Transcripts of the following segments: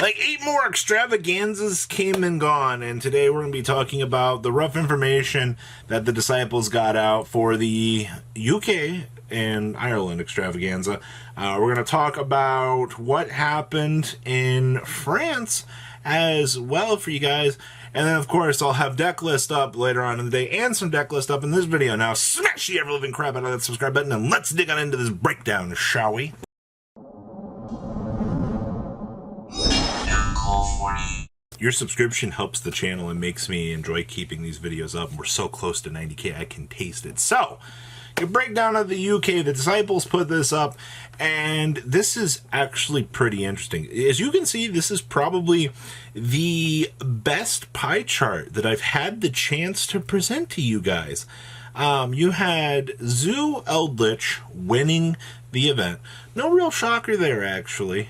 Like 8 more extravaganzas came and gone, and today we're going to be talking about the rough information that the disciples got out for the UK and Ireland extravaganza. We're going to talk about what happened in France as well for you guys. And then, of course, I'll have deck list up later on in the day and some deck list up in this video. Now, smash the ever-living crap out of that subscribe button and let's dig on into this breakdown, shall we? Your subscription helps the channel and makes me enjoy keeping these videos up. We're so close to 90K, I can taste it. So, your breakdown of the UK, the disciples put this up, and this is actually pretty interesting. As you can see, this is probably the best pie chart that I've had the chance to present to you guys. You had Zoo Eldritch winning the event. No real shocker there, actually.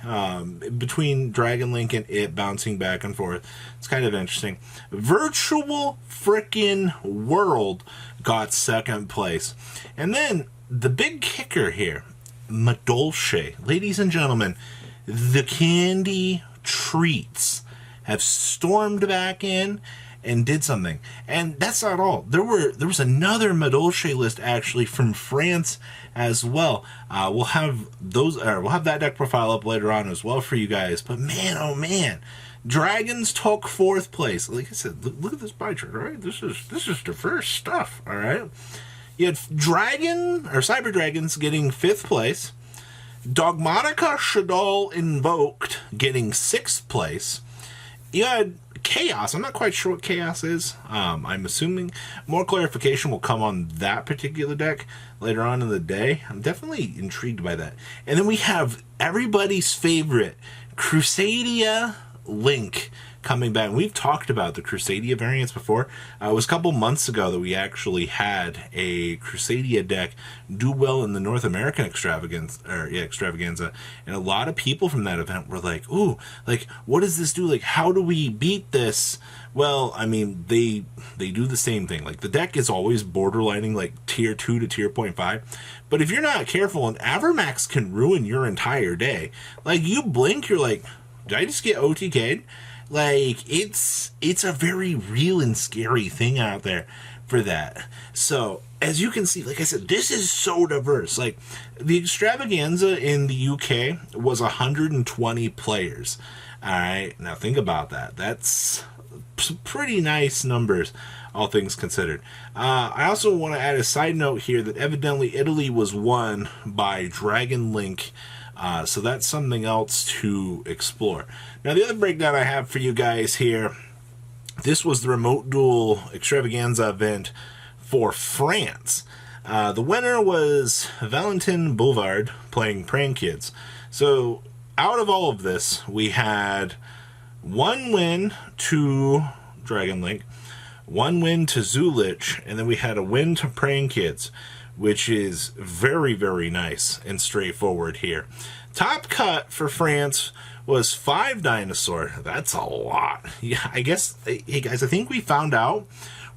Between Dragon Link and it bouncing back and forth. It's kind of interesting. Virtual frickin' World got second place. And then, the big kicker here, Madolche. Ladies and gentlemen, the candy treats have stormed back in and did something. And that's not all. There was another Madolche list actually from France as well. We'll have that deck profile up later on as well for you guys. But man, oh man, Dragons took 4th place. Like I said, look at this pie chart, all right? This is diverse stuff, all right? You had Cyber Dragons getting 5th place. Dogmatica Shaddoll Invoked getting 6th place. You had Chaos. I'm not quite sure what Chaos is. I'm assuming more clarification will come on that particular deck later on in the day. I'm definitely intrigued by that. And then we have everybody's favorite CRUSADIA Link coming back. We've talked about the CRUSADIA variants before. It was a couple months ago that we actually had a CRUSADIA deck do well in the North American extravaganza, and a lot of people from that event were like, "Ooh, like what does this do? Like, how do we beat this?" Well, I mean, they do the same thing. Like the deck is always borderlining like tier 2 to tier 0.5, but if you're not careful, an Avermax can ruin your entire day. Like you blink, you're like, "Did I just get OTK'd?" Like, it's a very real and scary thing out there for that. So, as you can see, like I said, this is so diverse. Like, the extravaganza in the UK was 120 players. Alright, now think about that. That's some pretty nice numbers, all things considered. I also want to add a side note here that evidently Italy was won by Dragon Link. So that's something else to explore. Now, the other breakdown I have for you guys here, this was the Remote Duel Extravaganza event for France. The winner was Valentin Bouvard playing Praying Kids. So, out of all of this, we had 1 win to Dragon Link, 1 win to Zulich, and then we had a win to Praying Kids, which is very, very nice and straightforward here. Top cut for France was 5 dinosaur. That's a lot. Yeah, I guess, hey guys, I think we found out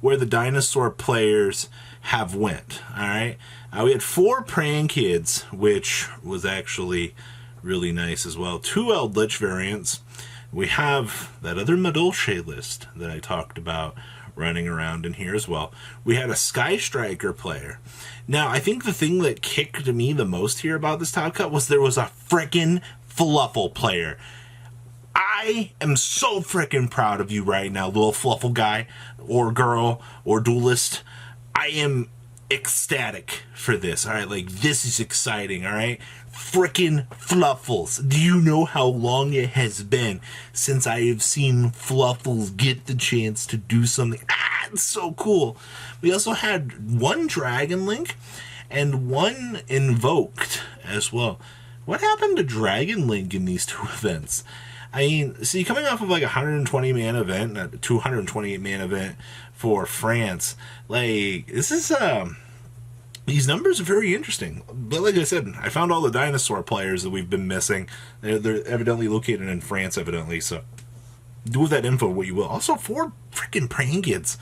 where the dinosaur players have went, alright? We had 4 Praying Kids, which was actually really nice as well. 2 Eldritch variants. We have that other Madolche list that I talked about running around in here as well. We had a Sky Striker player. Now, I think the thing that kicked me the most here about this top cut was there was a frickin' Fluffle player. I am so frickin' proud of you right now, little Fluffle guy or girl or duelist. I am ecstatic for this, alright? Like, this is exciting, alright? Frickin' Fluffles. Do you know how long it has been since I have seen Fluffles get the chance to do something? It's so cool. We also had 1 Dragon Link and 1 Invoked as well. What happened to Dragon Link in these 2 events? I mean, see, coming off of like a 120-man event, a 228-man event for France, like, this is, these numbers are very interesting. But like I said, I found all the dinosaur players that we've been missing. They're evidently located in France, evidently, so do with that info what you will. Also, 4 freaking Praying Kids.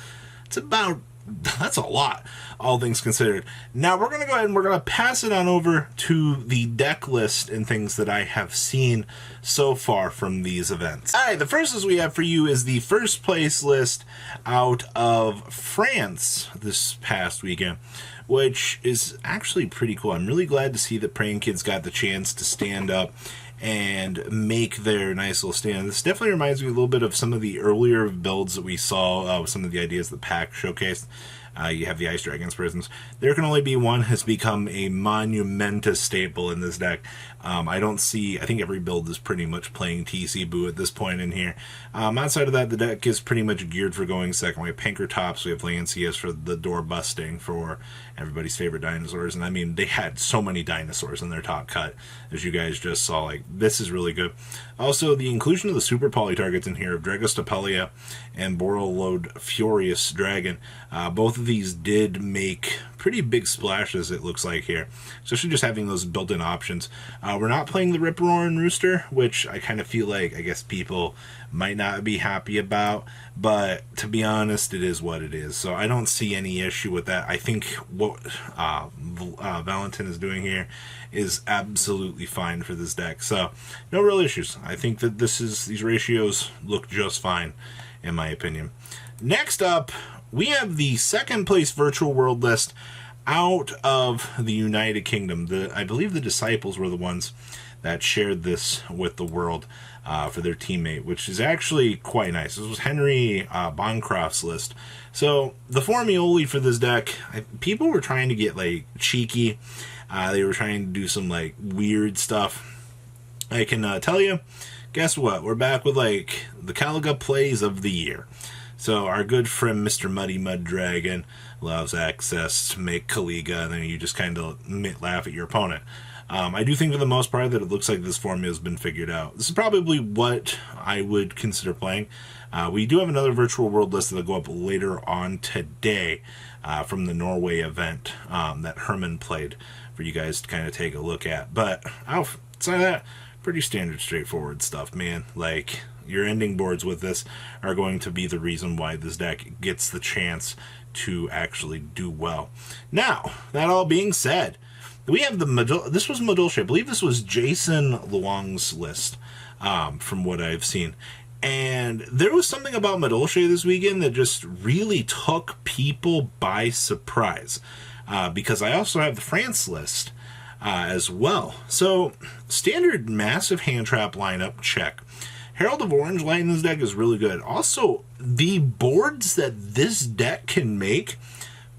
It's about that's a lot, all things considered. Now we're going to go ahead and we're going to pass it on over to the deck list and things that I have seen so far from these events. All right, the first list we have for you is the first place list out of France this past weekend, which is actually pretty cool. I'm really glad to see that Praying Kids got the chance to stand up and make their nice little stand. This definitely reminds me a little bit of some of the earlier builds that we saw with some of the ideas that Pack showcased. You have the Ice Dragons prisons. There Can Only Be One has become a monumentous staple in this deck. I think every build is pretty much playing TC Boo at this point in here. Outside of that, the deck is pretty much geared for going second. We have Pankratops, we have Lancius for the door busting for everybody's favorite dinosaurs. And I mean, they had so many dinosaurs in their top cut, as you guys just saw. Like, this is really good. Also, the inclusion of the super poly targets in here of Dragostapelia and Borrelode Furious Dragon. Both of these did make pretty big splashes, it looks like here, especially just having those built-in options. We're not playing the Rip-Roaring Rooster, which I kind of feel like, I guess, people might not be happy about, but to be honest, it is what it is. So I don't see any issue with that. I think what Valentin is doing here is absolutely fine for this deck. So no real issues. I think that these ratios look just fine, in my opinion. Next up, we have the second place virtual world list out of the United Kingdom. I believe the Disciples were the ones that shared this with the world for their teammate, which is actually quite nice. This was Henry Bancroft's list. So the Formioli for this deck, people were trying to get like cheeky. They were trying to do some like weird stuff. I can tell you, guess what? We're back with like the Caliga plays of the year. So our good friend Mr. Muddy Mud Dragon allows access to make Caliga, and then you just kind of laugh at your opponent. I do think for the most part that it looks like this formula has been figured out. This is probably what I would consider playing. We do have another virtual world list that'll go up later on today from the Norway event that Herman played for you guys to kind of take a look at. But outside of that, pretty standard, straightforward stuff, man. Like, your ending boards with this are going to be the reason why this deck gets the chance to actually do well. Now, that all being said, we have this was Madolche. I believe this was Jason Luong's list from what I've seen. And there was something about Madolche this weekend that just really took people by surprise. Because I also have the France list as well. So, standard massive hand trap lineup, check. Herald of Orange Light in this deck is really good. Also, the boards that this deck can make,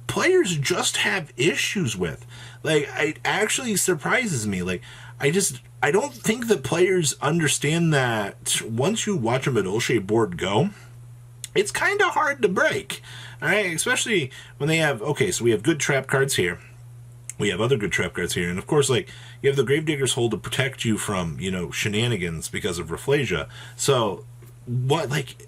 players just have issues with. Like, it actually surprises me. Like, I don't think that players understand that once you watch a Madolche board go, it's kind of hard to break. Alright, especially when they have, okay, so we have good trap cards here. We have other good trap cards here. And of course, like, you have the Gravedigger's Hold to protect you from, shenanigans because of Rafflesia. So,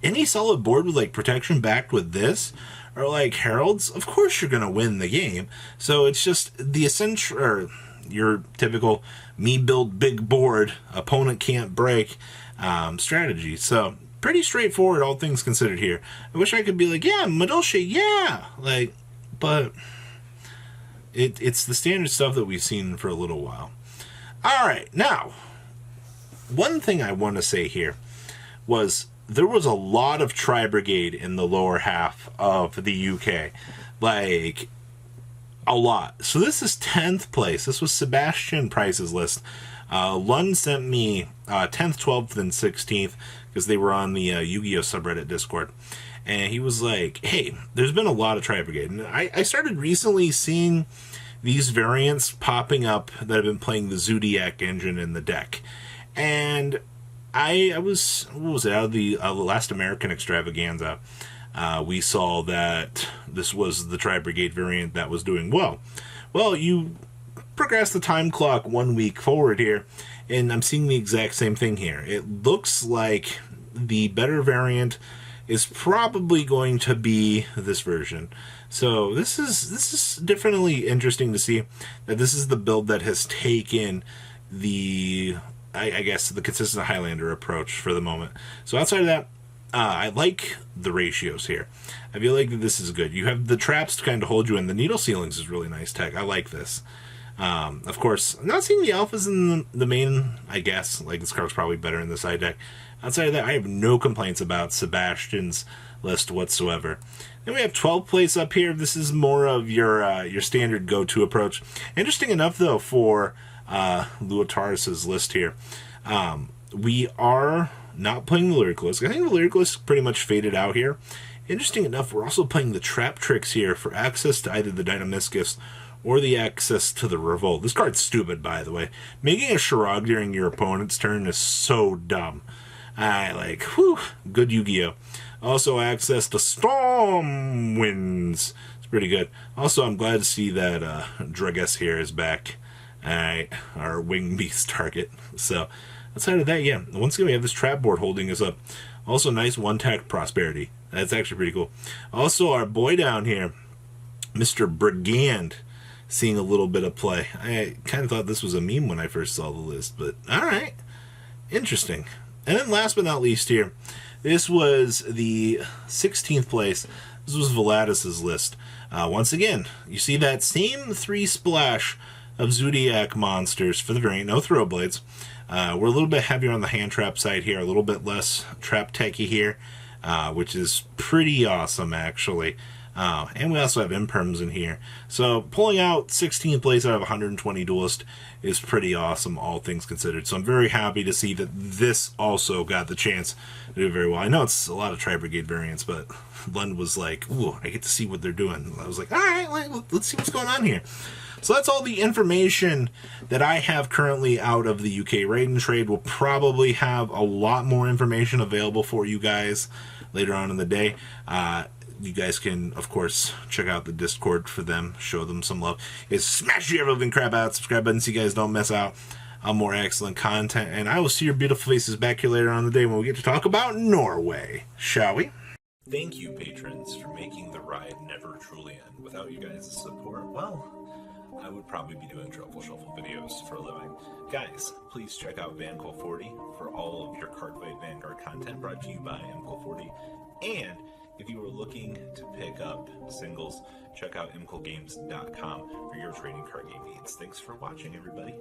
any solid board with, like, protection backed with this, or, like, Heralds, of course you're going to win the game. So, it's just the essential, or your typical me build big board, opponent can't break strategy. So, pretty straightforward, all things considered here. I wish I could be like, yeah, Madolche, yeah! Like, but it's the standard stuff that we've seen for a little while. Alright, now, one thing I want to say here was there was a lot of Tri-Brigade in the lower half of the UK. Like, a lot. So this is 10th place. This was Sebastian Price's list. Lund sent me 10th, 12th, and 16th because they were on the Yu-Gi-Oh! Subreddit Discord. And he was like, hey, there's been a lot of Tri-Brigade. And I started recently seeing these variants popping up that have been playing the Zodiac engine in the deck. And I was, what was it, out of the last American Extravaganza, we saw that this was the Tri-Brigade variant that was doing well. Well, you progress the time clock 1 week forward here, and I'm seeing the exact same thing here. It looks like the better variant is probably going to be this version. So this is definitely interesting to see that this is the build that has taken the, I guess, the consistent Highlander approach for the moment. So outside of that, I like the ratios here. I feel like that this is good. You have the traps to kind of hold you in. The needle ceilings is really nice tech. I like this. Of course, I'm not seeing the alphas in the main, I guess. Like, this card's probably better in the side deck. Outside of that, I have no complaints about Sebastian's list whatsoever. Then we have 12 place up here. This is more of your standard go-to approach. Interesting enough, though, for Luataris's list here. We are not playing the Lyric List. I think the Lyric List pretty much faded out here. Interesting enough, we're also playing the Trap Tricks here for access to either the Dynamiscus or the access to the Revolt. This card's stupid, by the way. Making a Shrug during your opponent's turn is so dumb. Whew, good Yu-Gi-Oh! Also, access to Storm Winds. It's pretty good. Also, I'm glad to see that Dragus here is back. Alright, our Wing Beast target. So, outside of that, yeah, once again, we have this trap board holding us up. Also, nice one-tack Prosperity. That's actually pretty cool. Also, our boy down here, Mr. Brigand, seeing a little bit of play. I kind of thought this was a meme when I first saw the list, but alright. Interesting. And then last but not least here, this was the 16th place. This was Veladis's list. Once again, you see that same 3 splash of Zodiac monsters for the variant, no throw blades. We're a little bit heavier on the hand trap side here, a little bit less trap techy here, which is pretty awesome actually. And we also have imperms in here. So pulling out 16th place out of 120 Duelist is pretty awesome, all things considered. So I'm very happy to see that this also got the chance to do very well. I know it's a lot of Tri-Brigade variants, but Lund was like, ooh, I get to see what they're doing. I was like, all right, let's see what's going on here. So that's all the information that I have currently out of the UK Raid and Trade. We'll probably have a lot more information available for you guys later on in the day. You guys can, of course, check out the Discord for them, show them some love. Smash your everything crap out, subscribe button so you guys don't miss out on more excellent content. And I will see your beautiful faces back here later on in the day when we get to talk about Norway, shall we? Thank you, patrons, for making the ride never truly end. Without you guys' support, well, I would probably be doing Truffle Shuffle videos for a living. Guys, please check out VanCool40 for all of your Cardfight Vanguard content brought to you by MCool40. And if you are looking to pick up singles, check out mcoolgames.com for your trading card game needs. Thanks for watching, everybody.